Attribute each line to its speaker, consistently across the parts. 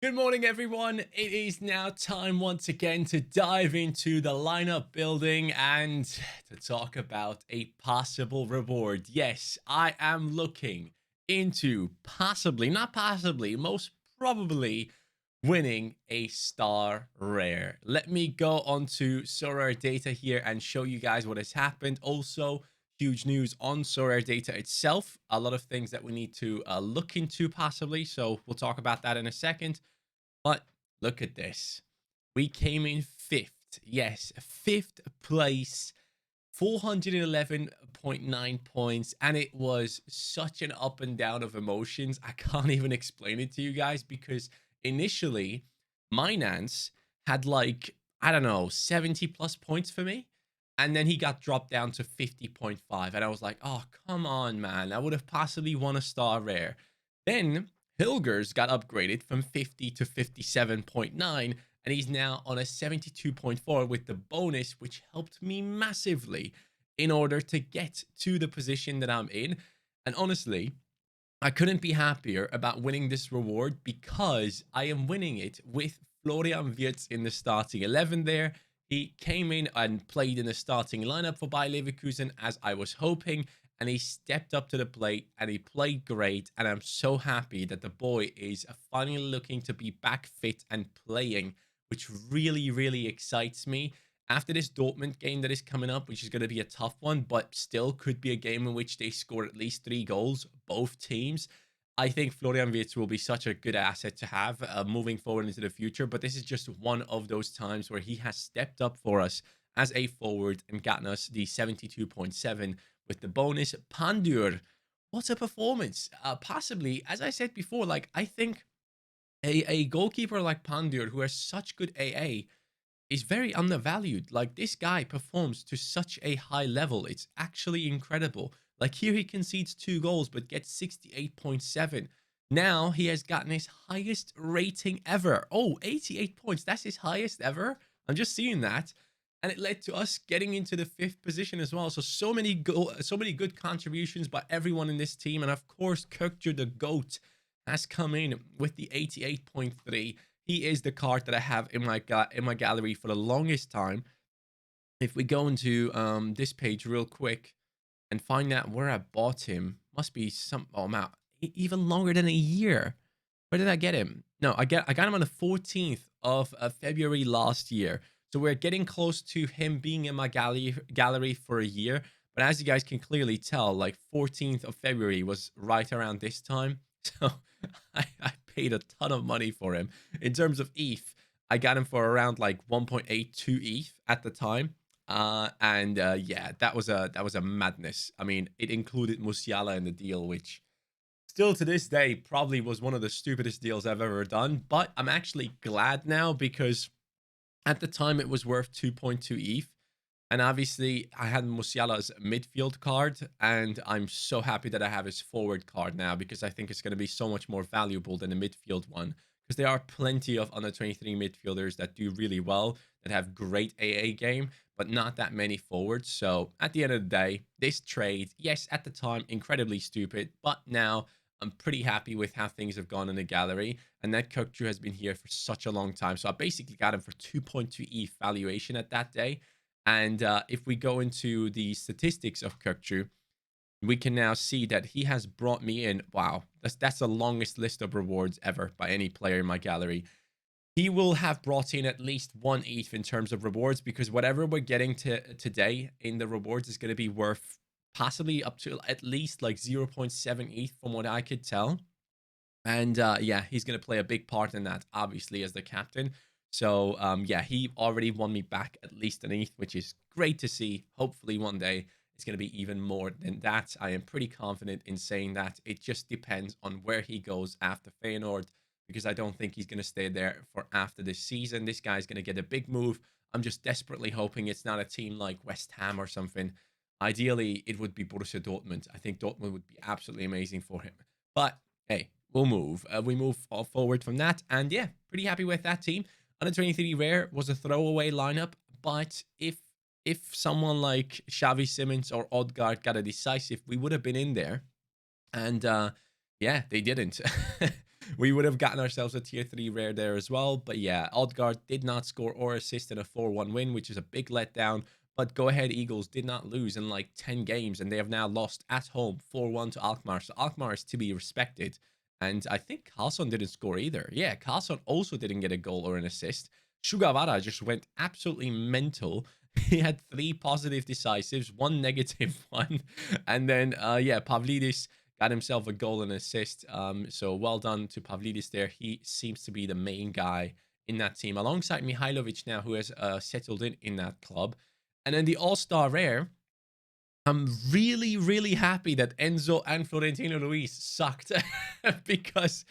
Speaker 1: Good morning, everyone. It is now time once again to dive into the lineup building and to talk about a possible reward. Yes, I am looking into not possibly, most probably winning a star rare. Let me go onto Sorare data here and show you guys what has happened. Also, huge news on Sorare data itself. A lot of things that we need to look into possibly. So we'll talk about that in a second. But look at this. We came in fifth. Yes, fifth place, 411.9 points. And it was such an up and down of emotions. I can't even explain it to you guys because initially, Minance had like, I don't know, 70 plus points for me. And then he got dropped down to 50.5. And I was like, oh, come on, man. I would have possibly won a star rare. Then Hilgers got upgraded from 50 to 57.9, and he's now on a 72.4 with the bonus, which helped me massively in order to get to the position that I'm in. And honestly, I couldn't be happier about winning this reward because I am winning it with Florian Wirtz in the starting 11 there. He came in and played in the starting lineup for Bayer Leverkusen as I was hoping, and he stepped up to the plate and he played great. And I'm so happy that the boy is finally looking to be back fit and playing, which really, really excites me. After this Dortmund game that is coming up, which is going to be a tough one, but still could be a game in which they score at least 3 goals, both teams. I think Florian Wirtz will be such a good asset to have moving forward into the future. But this is just one of those times where he has stepped up for us as a forward and gotten us the 72.7 with the bonus. Pandur, what a performance. Possibly, as I said before, like I think a goalkeeper like Pandur, who has such good AA, is very undervalued. Like this guy performs to such a high level. It's actually incredible. Like here he concedes 2 goals but gets 68.7. Now he has gotten his highest rating ever. Oh, 88 points. That's his highest ever. I'm just seeing that. And it led to us getting into the 5th position as well. So many good contributions by everyone in this team. And of course, Kökçü the GOAT has come in with the 88.3. He is the card that I have in my gallery for the longest time. If we go into this page real quick and find out where I bought him, must be some amount even longer than a year. Where did I get him? No, I got him on the 14th of February last year. So we're getting close to him being in my gallery for a year. But as you guys can clearly tell, like 14th of February was right around this time. So I paid a ton of money for him. In terms of ETH, I got him for around like 1.82 ETH at the time. Yeah, that was a madness. I mean, it included Musiala in the deal, which still to this day probably was one of the stupidest deals I've ever done. But I'm actually glad now because at the time it was worth 2.2 ETH. And obviously, I had Musiala's midfield card, and I'm so happy that I have his forward card now because I think it's going to be so much more valuable than the midfield one. Because there are plenty of under 23 midfielders that do really well, that have great AA game, but not that many forwards. So at the end of the day, this trade, yes, at the time, incredibly stupid, but now I'm pretty happy with how things have gone in the gallery. And that Kökçü has been here for such a long time. So I basically got him for 2.2 ETH valuation at that day. And if we go into the statistics of Kökçü, we can now see that he has brought me in. Wow, that's the longest list of rewards ever by any player in my gallery. He will have brought in at least 1 ETH in terms of rewards because whatever we're getting to today in the rewards is going to be worth possibly up to at least like 0.7 ETH from what I could tell. And yeah, he's going to play a big part in that, obviously, as the captain. So yeah, he already won me back at least an ETH, which is great to see. Hopefully one day it's going to be even more than that. I am pretty confident in saying that. It just depends on where he goes after Feyenoord, because I don't think he's going to stay there for after this season. This guy's going to get a big move. I'm just desperately hoping it's not a team like West Ham or something. Ideally, it would be Borussia Dortmund. I think Dortmund would be absolutely amazing for him. But hey, we'll move. We move forward from that. And yeah, pretty happy with that team. Under 23 rare was a throwaway lineup. But if someone like Xavi Simons or Odgaard got a decisive, we would have been in there. And yeah, they didn't. we would have gotten ourselves a tier 3 rare there as well. But yeah, Odgaard did not score or assist in a 4-1 win, which is a big letdown. But Go Ahead Eagles did not lose in like 10 games, and they have now lost at home 4-1 to Alkmaar. So Alkmaar is to be respected. And I think Carlson didn't score either. Yeah, Carlson also didn't get a goal or an assist. Sugawara just went absolutely mental. He had 3 positive decisives, 1 negative one. And then, yeah, Pavlidis got himself a goal and assist. So well done to Pavlidis there. He seems to be the main guy in that team, alongside Mihailovic now, who has settled in that club. And then the All-Star Rare, I'm really, really happy that Enzo and Florentino Luis sucked because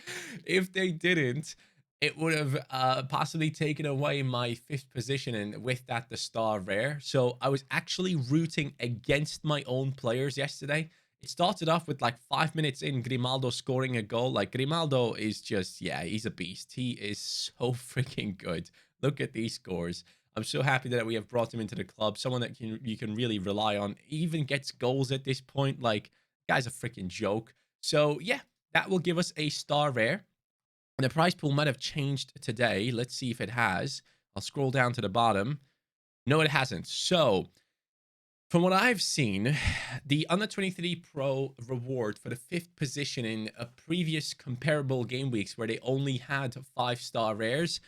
Speaker 1: if they didn't, it would have possibly taken away my 5th position and with that, the star rare. So I was actually rooting against my own players yesterday. It started off with like 5 minutes in, Grimaldo scoring a goal. Like Grimaldo is just, yeah, he's a beast. He is so freaking good. Look at these scores. I'm so happy that we have brought him into the club. Someone that you can really rely on. He even gets goals at this point. Like, guy's a freaking joke. So, yeah, that will give us a star rare. And the prize pool might have changed today. Let's see if it has. I'll scroll down to the bottom. No, it hasn't. So, from what I've seen, the Under 23 Pro reward for the 5th position in a previous comparable game weeks where they only had 5-star rares,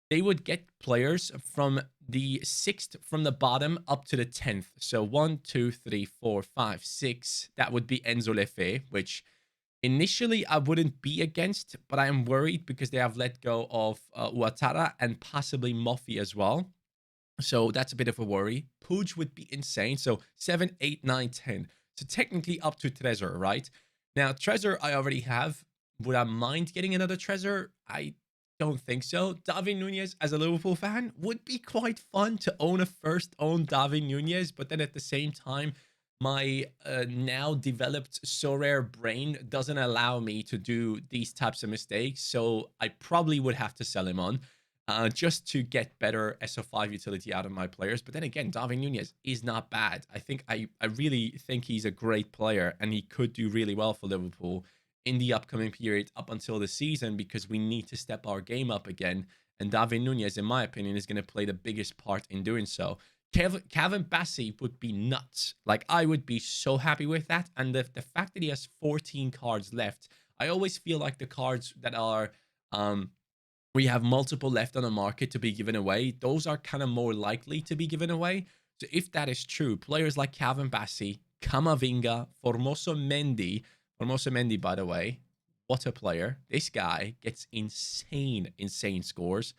Speaker 1: they would get players from the 6th from the bottom up to the 10th. So 1, 2, 3, 4, 5, 6. That would be Enzo Lefe, which initially I wouldn't be against, but I am worried because they have let go of Ouattara and possibly Mofi as well. So that's a bit of a worry. Puig would be insane. So 7, 8, 9, 10. So technically up to Trezor, right? Now, Trezor I already have. Would I mind getting another Trezor? I don't think so. David Nunez, as a Liverpool fan, would be quite fun to own a first own David Nunez. But then at the same time, my now developed Sorare brain doesn't allow me to do these types of mistakes. So I probably would have to sell him on. Just to get better SO5 utility out of my players. But then again, David Nunez is not bad. I really think he's a great player and he could do really well for Liverpool in the upcoming period up until the season because we need to step our game up again. And David Nunez, in my opinion, is going to play the biggest part in doing so. Kevin Bassey would be nuts. Like, I would be so happy with that. And the fact that he has 14 cards left, I always feel like the cards that are... we have multiple left on the market to be given away, those are kind of more likely to be given away. So if that is true, players like Calvin Bassey, Camavinga, Formoso Mendy, by the way, what a player. This guy gets insane scores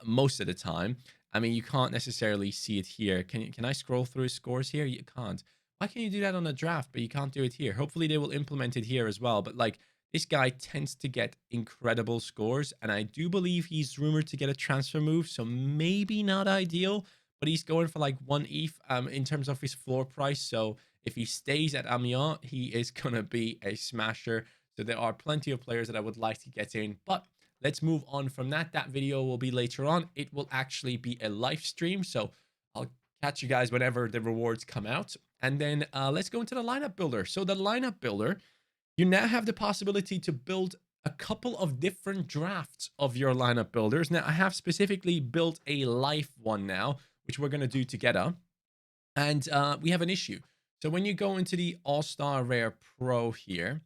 Speaker 1: most of the time. I mean, you can't necessarily see it here. Can I scroll through his scores here? You can't. Why can you do that on the draft, but you can't do it here? Hopefully they will implement it here as well. But like, this guy tends to get incredible scores, and I do believe he's rumored to get a transfer move, so maybe not ideal, but he's going for like 1 ETH in terms of his floor price. So if he stays at Amiens, he is going to be a smasher. So there are plenty of players that I would like to get in, but let's move on from that. That video will be later on. It will actually be a live stream, so I'll catch you guys whenever the rewards come out. And then let's go into the lineup builder. So the lineup builder, you now have the possibility to build a couple of different drafts of your lineup builders. Now, I have specifically built a live one now, which we're going to do together. And we have an issue. So when you go into the All-Star Rare Pro here,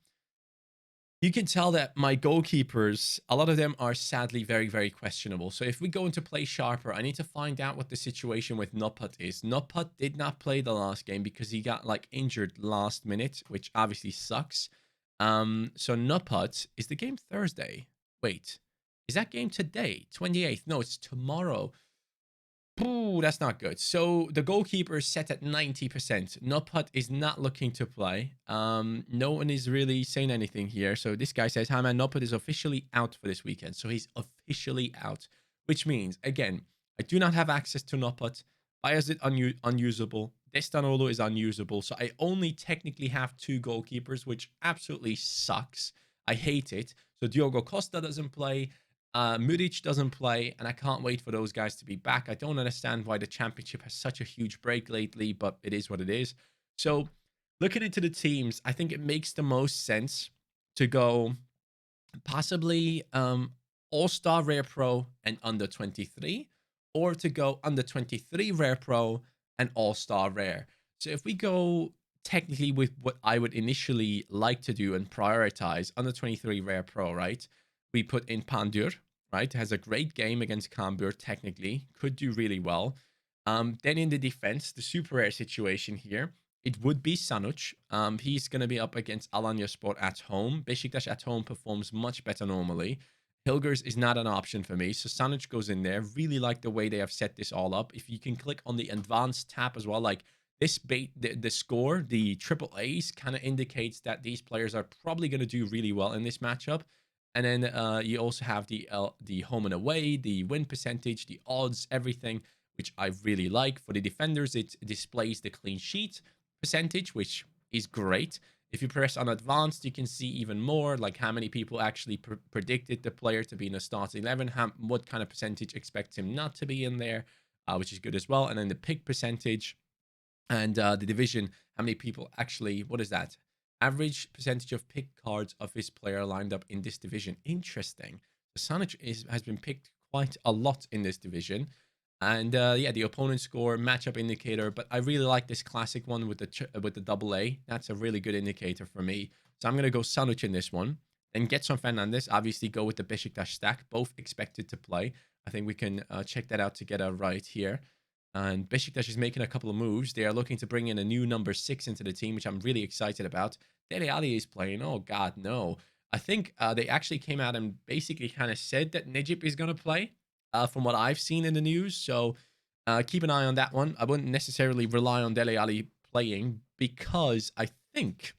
Speaker 1: you can tell that my goalkeepers, a lot of them are sadly very, very questionable. So if we go into play sharper, I need to find out what the situation with Noppert is. Noppert did not play the last game because he got like injured last minute, which obviously sucks. So Nopot, is the game Thursday? Wait, is that game today? 28th? No, it's tomorrow. Ooh, that's not good. So the goalkeeper is set at 90%. Nopot is not looking to play. No one is really saying anything here. So this guy says, hi man, Nopot is officially out for this weekend. So he's officially out, which means, again, I do not have access to Nopot. Bayazit unusable. Destanolo is unusable. So I only technically have 2 goalkeepers, which absolutely sucks. I hate it. So Diogo Costa doesn't play. Muric doesn't play, and I can't wait for those guys to be back. I don't understand why the championship has such a huge break lately, but it is what it is. So looking into the teams, I think it makes the most sense to go Possibly All-Star Rare Pro and under 23, or to go under 23 Rare Pro and All-Star Rare. So if we go technically with what I would initially like to do and prioritize under 23 Rare Pro, right? We put in Pandur, right? Has a great game against Kambur technically, could do really well. Then in the defense, the super rare situation here, it would be Sanuc. He's going to be up against Alanyaspor at home. Besiktas at home performs much better normally. Hilgers is not an option for me, so Sanuc goes in there. Really like the way they have set this all up. If you can click on the advanced tab as well, like this the score, the triple A's kind of indicates that these players are probably going to do really well in this matchup. And then you also have the home and away, the win percentage, the odds, everything, which I really like. For the defenders, it displays the clean sheet percentage, which is great. If you press on advanced, you can see even more, like how many people actually predicted the player to be in a starting 11, what kind of percentage expects him not to be in there, which is good as well. And then the pick percentage and the division, how many people actually, what is that? Average percentage of pick cards of his player lined up in this division. Interesting. So Sonic has been picked quite a lot in this division. And yeah, the opponent score, matchup indicator. But I really like this classic one with the double A. That's a really good indicator for me. So I'm going to go Sonic in this one. And Getson Fernandez, obviously go with the Besiktas stack. Both expected to play. I think we can check that out together right here. And Besiktas is making a couple of moves. They are looking to bring in a new number 6 into the team, which I'm really excited about. Dele Alli is playing. Oh, God, no. I think they actually came out and basically kind of said that Necip is going to play from what I've seen in the news. So keep an eye on that one. I wouldn't necessarily rely on Dele Alli playing because I think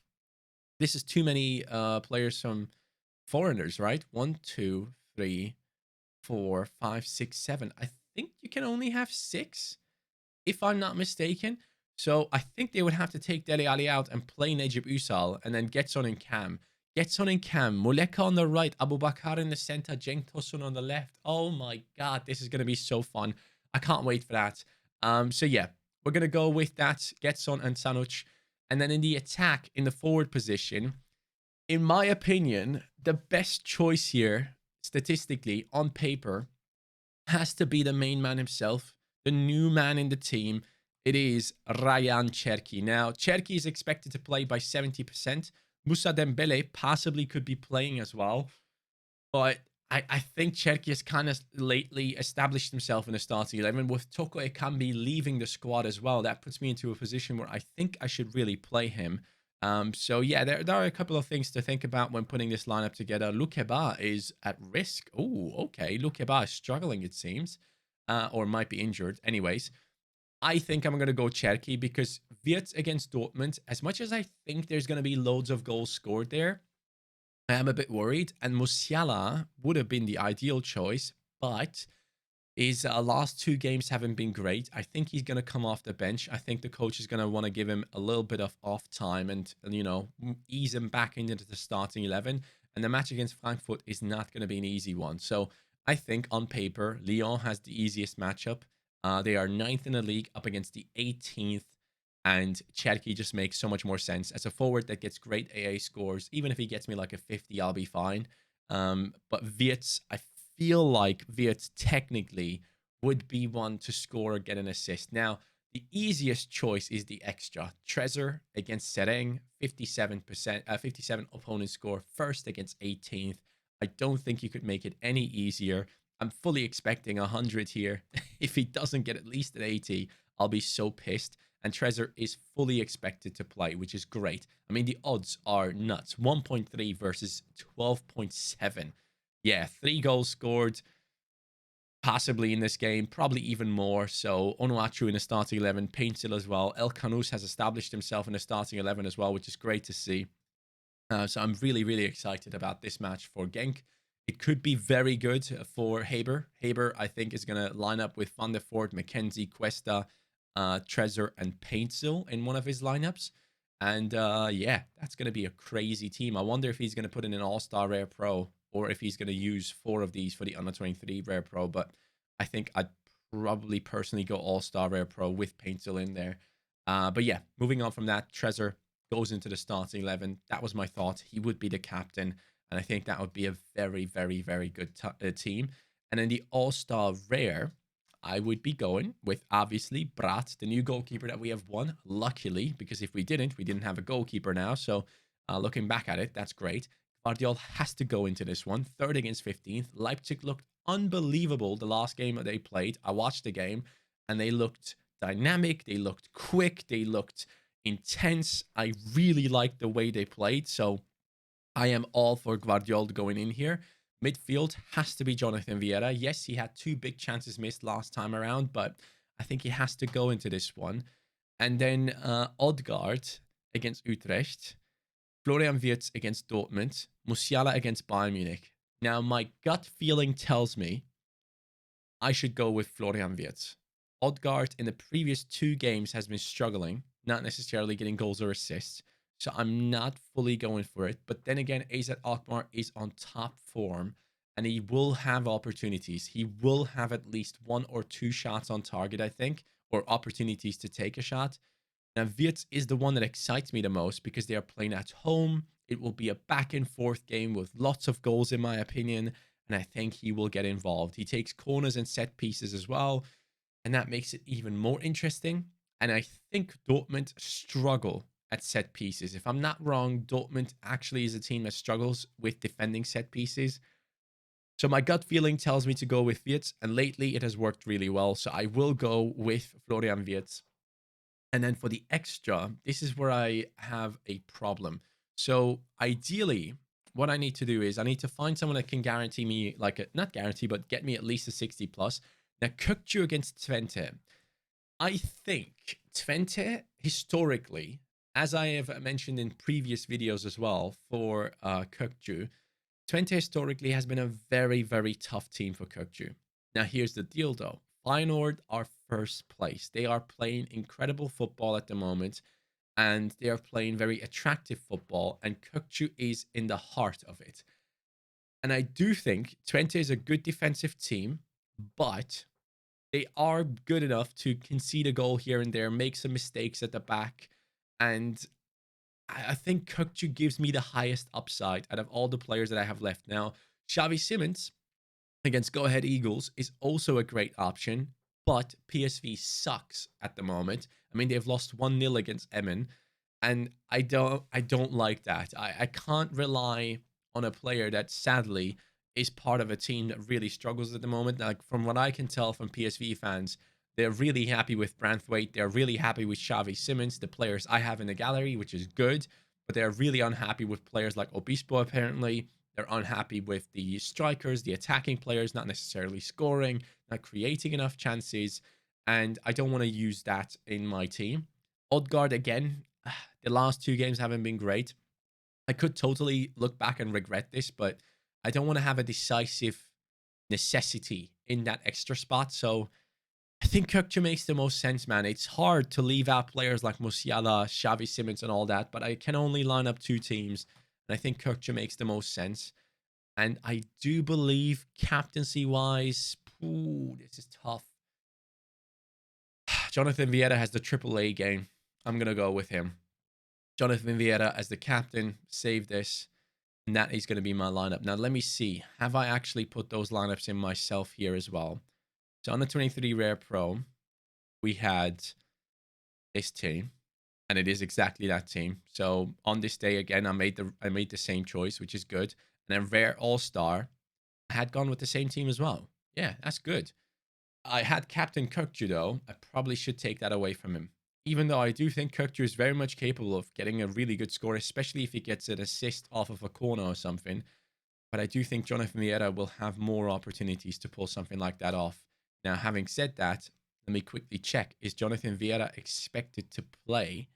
Speaker 1: this is too many players from foreigners, right? 1, 2, 3, 4, 5, 6, 7. I think you can only have 6 if I'm not mistaken. So I think they would have to take Dele Alli out and play Necip Usal and then Getson and Cam. Getson and Cam, Muleka on the right, Abu Bakar in the center, Cenk Tosun on the left. Oh my God, this is going to be so fun. I can't wait for that. So yeah, we're going to go with that, Getson and Sanuc. And then in the attack, in the forward position, in my opinion, the best choice here, statistically, on paper, has to be the main man himself, the new man in the team. It is Ryan Cherki. Now, Cherki is expected to play by 70%. Moussa Dembele possibly could be playing as well. But I think Cherki has kind of lately established himself in the starting 11 with Toko Ekambi leaving the squad as well. That puts me into a position where I think I should really play him. So yeah, there are a couple of things to think about when putting this lineup together. Lukeba is at risk. Oh, okay. Lukeba is struggling, it seems, or might be injured. Anyways, I think I'm going to go Cherki because Wirtz against Dortmund, as much as I think there's going to be loads of goals scored there, I am a bit worried. And Musiala would have been the ideal choice, but his last 2 games haven't been great. I think he's going to come off the bench. I think the coach is going to want to give him a little bit of off time and, you know, ease him back into the starting 11. And the match against Frankfurt is not going to be an easy one. So I think on paper, Lyon has the easiest matchup. They are 9th in the league up against the 18th. And Cherki just makes so much more sense. As a forward that gets great AA scores, even if he gets me like a 50, I'll be fine. But Wirtz, I feel like Wirtz technically would be one to score or get an assist. Now, the easiest choice is the extra. Trezor against Sereng, 57%, 57 opponent score, first against 18th. I don't think you could make it any easier. I'm fully expecting 100 here. If he doesn't get at least an 80, I'll be so pissed. And Trezor is fully expected to play, which is great. I mean, the odds are nuts. 1.3 versus 12.7. Yeah, 3 goals scored, possibly in this game, probably even more. So Onuachu in the starting 11, Paintsill as well. El Canus has established himself in the starting 11 as well, which is great to see. So I'm really, really excited about this match for Genk. It could be very good for Haber. Haber, I think, is going to line up with Van der Voort, McKenzie, Cuesta, Trezor, and Paintsill in one of his lineups. And yeah, that's going to be a crazy team. I wonder if he's going to put in an All-Star Rare Pro or if he's going to use 4 of these for the Under 23 Rare Pro. But I think I'd probably personally go All-Star Rare Pro with Paintsill in there. But yeah, moving on from that, Trezor goes into the starting 11. That was my thought. He would be the captain. And I think that would be a very, very, very good team. And then the All-Star Rare, I would be going with, obviously, Brat, the new goalkeeper that we have won, luckily, because if we didn't have a goalkeeper now. So looking back at it, that's great. Guardiola has to go into this one, third against 15th. Leipzig looked unbelievable the last game that they played. I watched the game, and they looked dynamic. They looked quick. They looked intense. I really liked the way they played. So I am all for Guardiola going in here. Midfield has to be Jonathan Vieira. Yes, he had two big chances missed last time around, but I think he has to go into this one. And then Odgaard against Utrecht, Florian Wirtz against Dortmund, Musiala against Bayern Munich. Now, my gut feeling tells me I should go with Florian Wirtz. Odgaard in the previous two games has been struggling, not necessarily getting goals or assists. So I'm not fully going for it. But then again, AZ Alkmaar is on top form and he will have opportunities. He will have at least one or two shots on target, I think, or opportunities to take a shot. Now, Wirtz is the one that excites me the most because they are playing at home. It will be a back and forth game with lots of goals, in my opinion. And I think he will get involved. He takes corners and set pieces as well. And that makes it even more interesting. And I think Dortmund struggle at set pieces. If I'm not wrong, Dortmund actually is a team that struggles with defending set pieces. So my gut feeling tells me to go with Wirtz. And lately it has worked really well. So I will go with Florian Wirtz. And then for the extra, this is where I have a problem. So ideally, what I need to do is I need to find someone that can guarantee me, like, not guarantee, but get me at least a 60 plus. Now, Kökçü against Twente. I think Twente, historically, as I have mentioned in previous videos as well for Kökçü, Twente historically has been a very, very tough team for Kökçü. Now, here's the deal, though. Feyenoord are first place. They are playing incredible football at the moment, and they are playing very attractive football, and Kökçü is in the heart of it. And I do think Twente is a good defensive team, but they are good enough to concede a goal here and there, make some mistakes at the back, and I think Kökçü gives me the highest upside out of all the players that I have left. Now, Xavi Simons against Go Ahead Eagles is also a great option, but PSV sucks at the moment. I mean, they've lost 1-0 against Emmen, and I don't like that. I can't rely on a player that sadly is part of a team that really struggles at the moment. Like, from what I can tell from PSV fans, they're really happy with Branthwaite. They're really happy with Xavi Simons, the players I have in the gallery, which is good. But they're really unhappy with players like Obispo, apparently. They're unhappy with the strikers, the attacking players, not necessarily scoring, not creating enough chances. And I don't want to use that in my team. Odgaard, again, the last two games haven't been great. I could totally look back and regret this, but I don't want to have a decisive necessity in that extra spot. So I think Kökçü makes the most sense, man. It's hard to leave out players like Musiala, Xavi Simons, and all that, but I can only line up two teams, and I think Kökçü makes the most sense. And I do believe captaincy-wise, this is tough. Jonathan Vieira has the AAA game. I'm going to go with him. Jonathan Vieira as the captain, save this. And that is going to be my lineup. Now, let me see. Have I actually put those lineups in myself here as well? So on the 23 Rare Pro, we had this team, and it is exactly that team. So on this day, again, I made the same choice, which is good. And then Rare All-Star, I had gone with the same team as well. Yeah, that's good. I had Captain Kökçü, though. I probably should take that away from him. Even though I do think Kökçü is very much capable of getting a really good score, especially if he gets an assist off of a corner or something. But I do think Jonathan Vieira will have more opportunities to pull something like that off. Now, having said that, let me quickly check. Is Jonathan Vieira expected to play?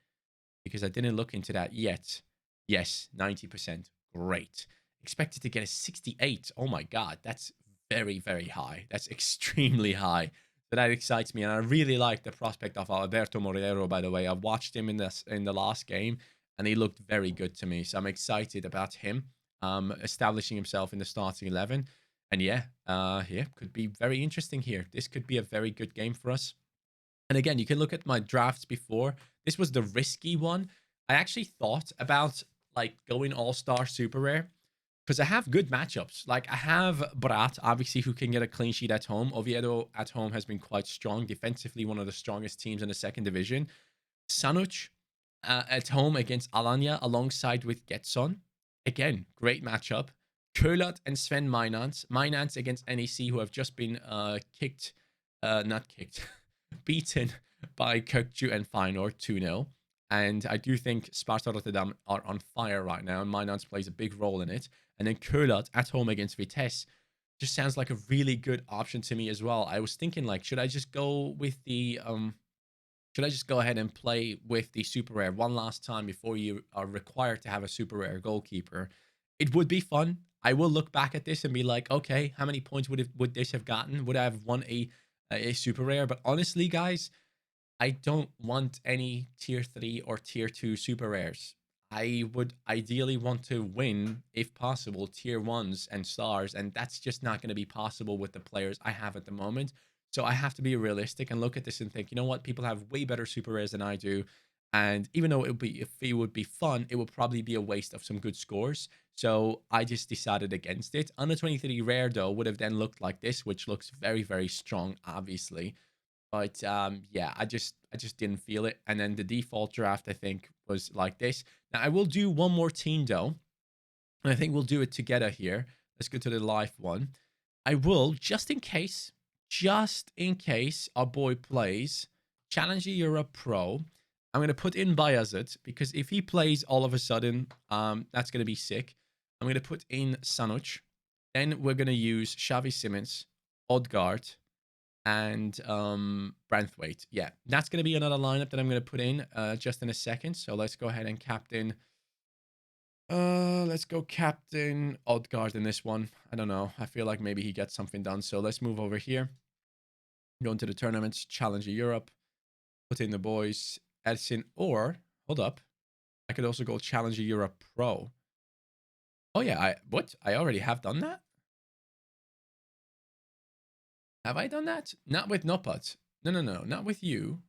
Speaker 1: Because I didn't look into that yet. Yes, 90%. Great. Expected to get a 68. Oh my God, that's very, very high. That's extremely high. So that excites me. And I really like the prospect of Alberto Morero, by the way. I watched him in the last game, and he looked very good to me. So I'm excited about him establishing himself in the starting 11. And yeah, could be very interesting here. This could be a very good game for us. And again, you can look at my drafts before. This was the risky one. I actually thought about like going all-star super rare, because I have good matchups. Like I have Brat, obviously, who can get a clean sheet at home. Oviedo at home has been quite strong defensively, one of the strongest teams in the second division. Sanuc at home against Alanya alongside with Getson. Again, great matchup. Kurlat and Sven Mainans. Mainans against NEC, who have just been not kicked, beaten by Kökçü and Feyenoord 2-0. And I do think Sparta Rotterdam are on fire right now, and Mainans plays a big role in it. And then Kurlat at home against Vitesse just sounds like a really good option to me as well. I was thinking, like, should I just go with the should I just go ahead and play with the super rare one last time before you are required to have a super rare goalkeeper? It would be fun. I will look back at this and be like, okay, how many points would this have gotten? Would I have won a super rare? But honestly, guys, I don't want any tier 3 or tier 2 super rares. I would ideally want to win, if possible, tier 1s and stars, and that's just not going to be possible with the players I have at the moment. So I have to be realistic and look at this and think, you know what, people have way better super rares than I do. And even though if it would be fun, it would probably be a waste of some good scores. So I just decided against it. Under 23 rare though would have then looked like this, which looks very, very strong, obviously. But yeah, I just didn't feel it. And then the default draft, I think, was like this. Now I will do one more team though, and I think we'll do it together here. Let's go to the live one. I will, just in case our boy plays Challenger Europe Pro, I'm gonna put in Bayazet because if he plays all of a sudden, that's gonna be sick. I'm gonna put in Sanuc. Then we're gonna use Xavi Simons, Odgaard, and Branthwaite. Yeah, that's going to be another lineup that I'm going to put in just in a second. So let's go ahead and captain. Let's go captain Odgaard in this one. I don't know. I feel like maybe he gets something done. So let's move over here. Go into the tournaments, Challenger Europe. Put in the boys, Edson, or hold up. I could also go Challenger Europe Pro. Oh yeah, I already have done that. Have I done that? Not with Nopat. No, not with you.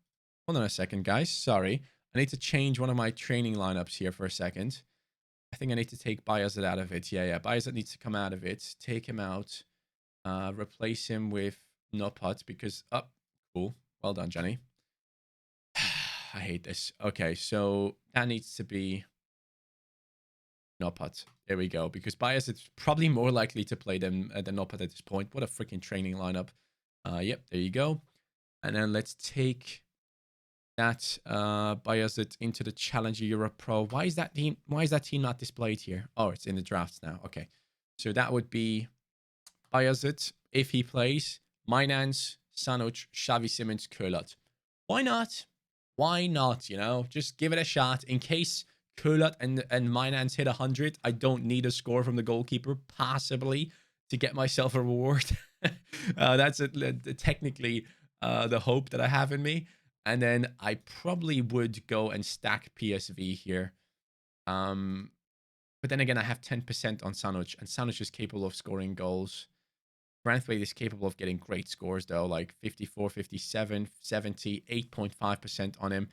Speaker 1: Hold on a second, guys. Sorry. I need to change one of my training lineups here for a second. I think I need to take Bayazet out of it. Yeah. Bayazet needs to come out of it. Take him out. Replace him with Nopat because... Oh, cool. Well done, Johnny. I hate this. Okay, so that needs to be Nopat. There we go. Because Bayazet's probably more likely to play than Nopat at this point. What a freaking training lineup. Yep, there you go. And then let's take that Bayazet into the Challenger Europe Pro. Why is that team not displayed here? Oh, it's in the drafts now. Okay. So that would be Bayazet if he plays. Mainans, Sanuc, Xavi Simons, Kurlat. Why not? Why not? You know, just give it a shot in case Kurlat and Mainans hit 100. I don't need a score from the goalkeeper, possibly, to get myself a reward. That's technically the hope that I have in me. And then I probably would go and stack PSV here. But then again, I have 10% on Sanuc, and Sanuc is capable of scoring goals. Branthwaite is capable of getting great scores, though, like 54, 57, 70, 8.5% on him.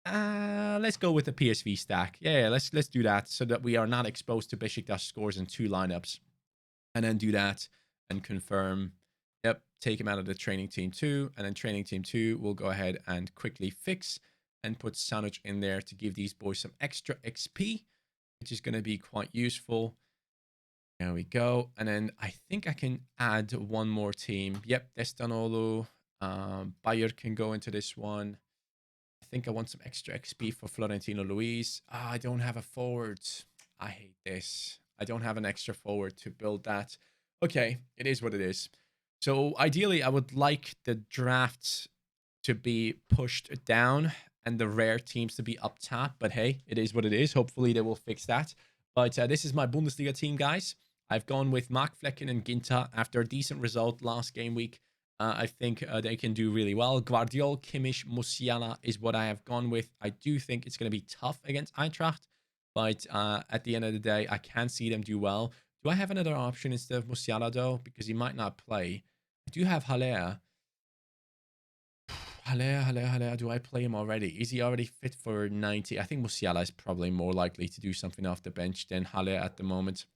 Speaker 1: Let's go with the PSV stack. Yeah, let's do that so that we are not exposed to Besiktas scores in 2 lineups. And then do that and confirm. Yep, take him out of the training team 2. And then training team 2 will go ahead and quickly fix and put Sanuc in there to give these boys some extra XP, which is going to be quite useful. There we go. And then I think I can add one more team. Yep, Destanolu. Bayer can go into this one. I think I want some extra XP for Florentino Luis. I don't have a forward. I hate this. I don't have an extra forward to build that. Okay, it is what it is. So ideally, I would like the drafts to be pushed down and the rare teams to be up top. But hey, it is what it is. Hopefully, they will fix that. But this is my Bundesliga team, guys. I've gone with Mark Flecken and Ginter after a decent result last game week. I think they can do really well. Guardiol, Kimmich, Musiala is what I have gone with. I do think it's going to be tough against Eintracht, but at the end of the day, I can see them do well. Do I have another option instead of Musiala, though? Because he might not play. I do have Haller. Haller. Do I play him already? Is he already fit for 90? I think Musiala is probably more likely to do something off the bench than Haller at the moment.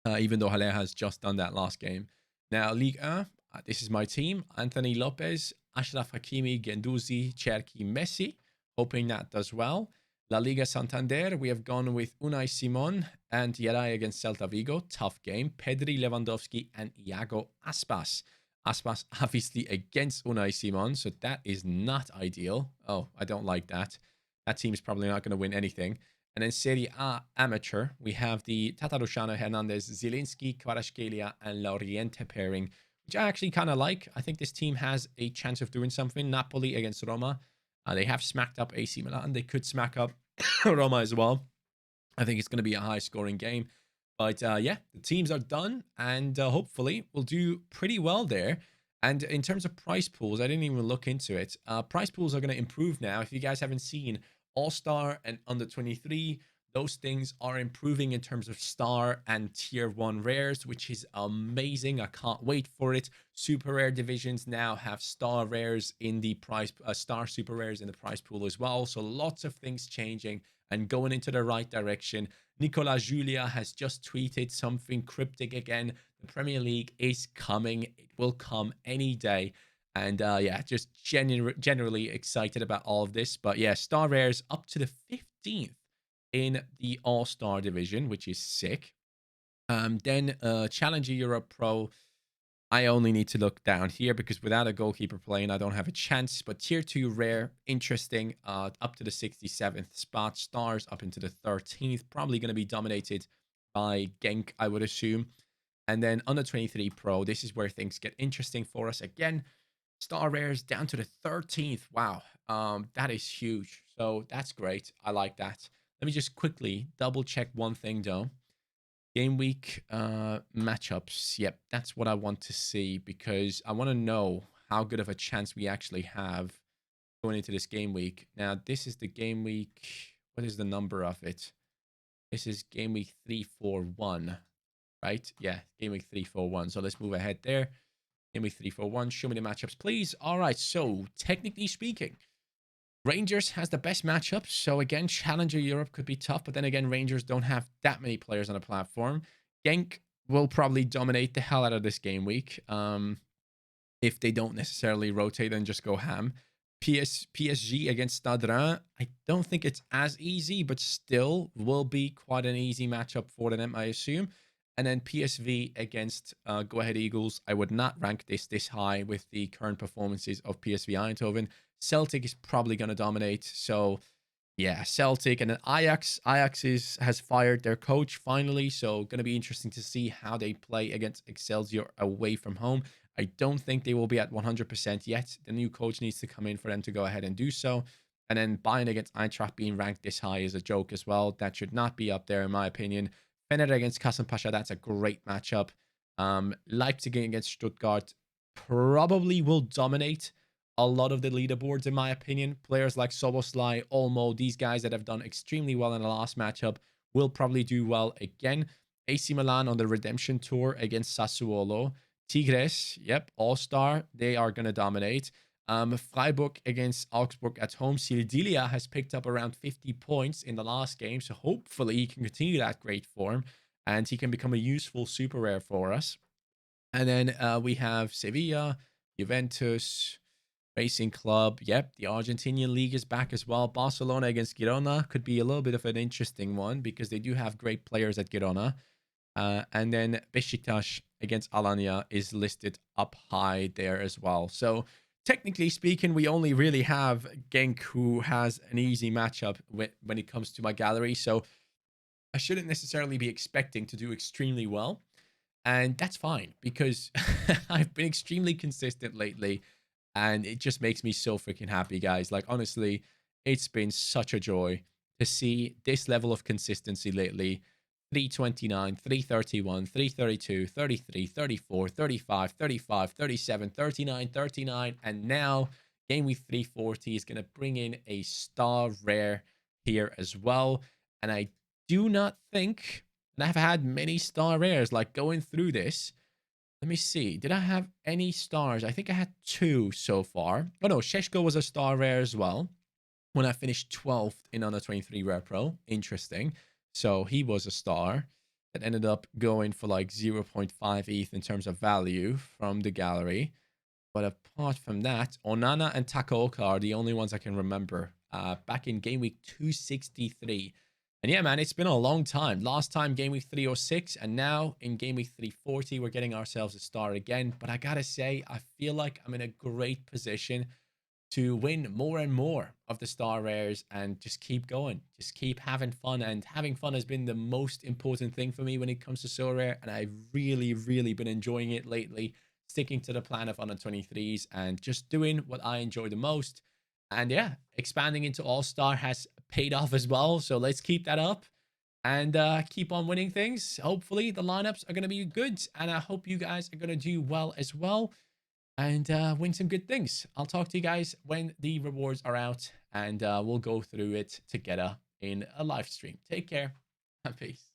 Speaker 1: even though Haller has just done that last game. Now, Ligue 1, this is my team. Anthony Lopez, Ashraf Hakimi, Gendouzi, Cherki, Messi. Hoping that does well. La Liga Santander, we have gone with Unai Simon and Yeray against Celta Vigo. Tough game. Pedri, Lewandowski, and Iago Aspas. Aspas obviously against Unai Simon, so that is not ideal. Oh, I don't like that. That team is probably not going to win anything. And then Serie A Amateur, we have the Tatarusano, Hernandez, Zielinski, Kvaratskhelia, and Lauriente pairing, which I actually kind of like. I think this team has a chance of doing something. Napoli against Roma. They have smacked up AC Milan. They could smack up Roma as well. I think it's going to be a high-scoring game. But yeah, the teams are done, and hopefully we'll do pretty well there. And in terms of price pools, I didn't even look into it. Price pools are going to improve now. If you guys haven't seen All-Star and Under 23, those things are improving in terms of star and tier 1 rares, which is amazing. I can't wait for it. Super rare divisions now have star rares in the price, star super rares in the price pool as well. So lots of things changing and going into the right direction. Nicolas Julia has just tweeted something cryptic again. The Premier League is coming. It will come any day. And yeah, just generally excited about all of this. But yeah, star rares up to the 15th in the All-Star division, which is sick. Then Challenger Europe Pro, I only need to look down here because without a goalkeeper playing, I don't have a chance. But tier 2 rare, interesting, up to the 67th spot. Stars up into the 13th, probably going to be dominated by Genk, I would assume. And then under 23 Pro, this is where things get interesting for us again. Star rares down to the 13th. Wow, that is huge. So that's great. I like that. Let me just quickly double check one thing though. Game week matchups. Yep, that's what I want to see because I want to know how good of a chance we actually have going into this game week. Now, this is the game week. What is the number of it? This is game week 341, right? Yeah, game week 341. So let's move ahead there. Game week 341. Show me the matchups, please. All right. So technically speaking, Rangers has the best matchups. So again, Challenger Europe could be tough, but then again, Rangers don't have that many players on the platform. Genk will probably dominate the hell out of this game week. If they don't necessarily rotate and just go ham. PSG against Stade Reims, I don't think it's as easy, but still will be quite an easy matchup for them, I assume. And then PSV against Go Ahead Eagles. I would not rank this high with the current performances of PSV Eindhoven. Celtic is probably going to dominate. So yeah, Celtic and then Ajax. Has fired their coach finally, so going to be interesting to see how they play against Excelsior away from home. I don't think they will be at 100% yet. The new coach needs to come in for them to go ahead and do so. And then Bayern against Eintracht being ranked this high is a joke as well. That should not be up there in my opinion. Fener against Kasımpaşa, that's a great matchup. Leipzig against Stuttgart probably will dominate a lot of the leaderboards, in my opinion. Players like Soboslai, Olmo, these guys that have done extremely well in the last matchup will probably do well again. AC Milan on the redemption tour against Sassuolo. Tigres, yep, all-star. They are going to dominate. Freiburg against Augsburg at home. Sildilia has picked up around 50 points in the last game, so hopefully he can continue that great form and he can become a useful super rare for us. And then we have Sevilla, Juventus, Racing Club. Yep, the Argentinian league is back as well. Barcelona against Girona could be a little bit of an interesting one because they do have great players at Girona. And then Besiktas against Alanya is listed up high there as well. So technically speaking, we only really have Genk who has an easy matchup when it comes to my gallery. So I shouldn't necessarily be expecting to do extremely well. And that's fine because I've been extremely consistent lately. And it just makes me so freaking happy, guys. Like, honestly, it's been such a joy to see this level of consistency lately. 329, 331, 332, 33, 34, 35, 35, 37, 39, 39. And now game week 340 is going to bring in a star rare here as well. And I do not think, and I've had many star rares like going through this. Let me see. Did I have any stars? I think I had 2 so far. Oh no, Sheshko was a star rare as well when I finished 12th in Under 23 Rare Pro. Interesting. So he was a star. that ended up going for like 0.5 ETH in terms of value from the gallery. But apart from that, Onana and Takaoka are the only ones I can remember back in game week 263. And yeah, man, it's been a long time. Last time, game week 306, and now in game week 340, we're getting ourselves a star again. But I gotta say, I feel like I'm in a great position to win more and more of the star rares and just keep going, just keep having fun. And having fun has been the most important thing for me when it comes to Sorare, and I've really been enjoying it lately, sticking to the plan of under 23s and just doing what I enjoy the most. And yeah, expanding into all-star has paid off as well, so let's keep that up and keep on winning things. Hopefully the lineups are going to be good, and I hope you guys are going to do well as well and win some good things. I'll talk to you guys when the rewards are out, and we'll go through it together in a live stream. Take care and peace.